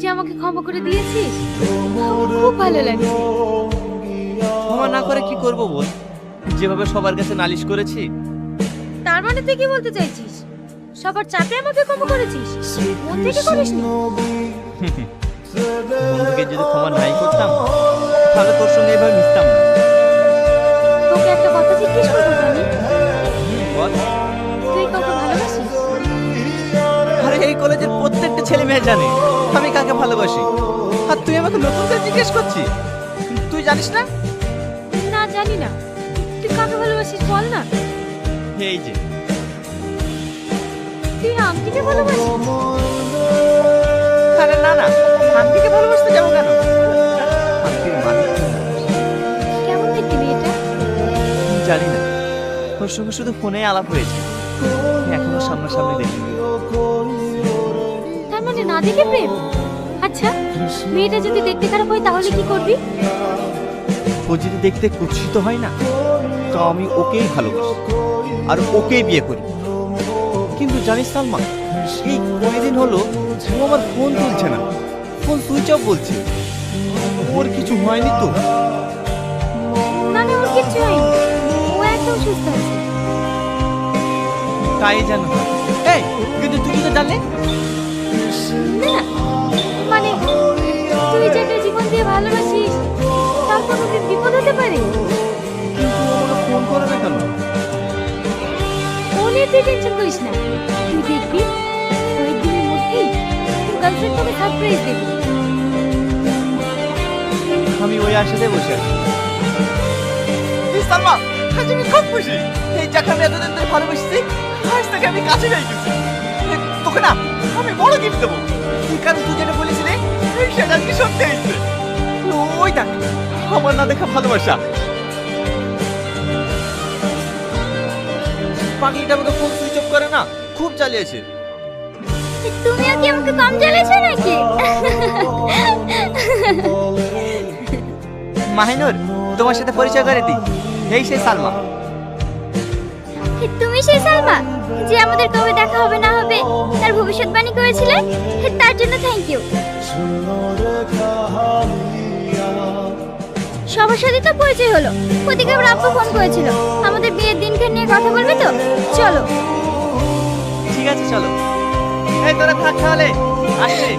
যে আমাকে ক্ষমা করে দিয়েছিস খুব ভালো লাগছে। ক্ষমা না করে কি করব বল? যেভাবে সবার কাছে নালিশ করেছি। তার মানে তুই কি বলতে চাইছিস? সবার চাপে আমাকে ক্ষমা করেছিস, মন থেকে করিসনি? বন্ধুকে যদি ক্ষমা নাই করতাম তাহলে তোর সঙ্গে এভাবে মিশতাম না। তোকে একটা কথা জিজ্ঞেস করবো জানি, বল। তুই কাউকে ভালোবাসিস? আরে এই কলেজের প্রত্যেকটা ছেলে মেয়ে জানে আমি কাকে ভালোবাসি, আর তুই আমাকে নতুন করে জিজ্ঞেস করছিস? তুই জানিস না? না জানি না, তুই কাকে ভালোবাসিস বল না। এই যে তুই আংটিকে ভালোবাসিস? আরে না না, আন্টিকে ভালোবাসতে যাবো কেন? আন্টির মালিক কেমন দেখতে মেয়েটা? জানি না, ওর সঙ্গে শুধু ফোনে আলাপ হয়েছে, এখনো সামনাসামনি দেখিনি। তার মানে না দেখে প্রেম? আচ্ছা, মেয়েটা যদি দেখতে খারাপ হয় তাহলে কি করবি? ও যদি দেখতে কুৎসিত হয় না, তো আমি ওকেই ভালোবাসি আর ওকেই বিয়ে করি। কিন্তু জানিস সালমা, এই কয়েকদিন হলো ও আমার ফোন তুলছে না, ফোন সুইচ অফ বলছে। ওর কিছু হয়নি তো? না না, ওর কিচ্ছু হয়নি, ও একদম সুস্থ আছে। তাই জানো না। এই কিন্তু তুই কি জানলে? না মানে তুই যেটা জীবন দিয়ে ভালোবাসিস তার কোনোদিন বিপদ হতে পারে? কিন্তু ও আমাকে ফোন করে না কেন? ও নিয়ে তুই টেনশন করিস না, তুই দেখবি কয়েকদিনের মধ্যেই তোর গার্লফ্রেন্ড তোকে সারপ্রাইজ দেবে। আমি ওই আশাতে বসে আছি। সালমা, আজ আমি খুব খুশি। এই যাকে আমি এতদিন ধরে ভালোবাসছি, আজ থেকে আমি কাছে যাই গেছি। তোকে না আমি বড় গিফট দেবো, কারণ তুই যেটা বলেছিলি সেটা কি সত্যি হয়েছে। ওই দেখ আমার না দেখা ভালোবাসা। পাগলিটা আমাকে ফোন সুইচ অফ করে না, খুব জ্বালিয়েছে। তুমিও কি আমাকে কম জ্বালিয়েছো নাকি? মাহিনুর, তোমার সাথে পরিচয় করে দিই, এই সেই সালমা। তুমি সেই সালমা যে আমাদের কবে দেখা হবে না হবে তার ভবিষ্যৎবাণী করেছিলে? তার জন্য থ্যাংক ইউ। সবার সাথে তো পরিচয় হলো, ওদিকে আবার আব্বু ফোন করেছিল আমাদের বিয়ের দিনখান নিয়ে কথা বলবে তো। চলো। ঠিক আছে চলো। এই তোরা থাক তাহলে, আসছি।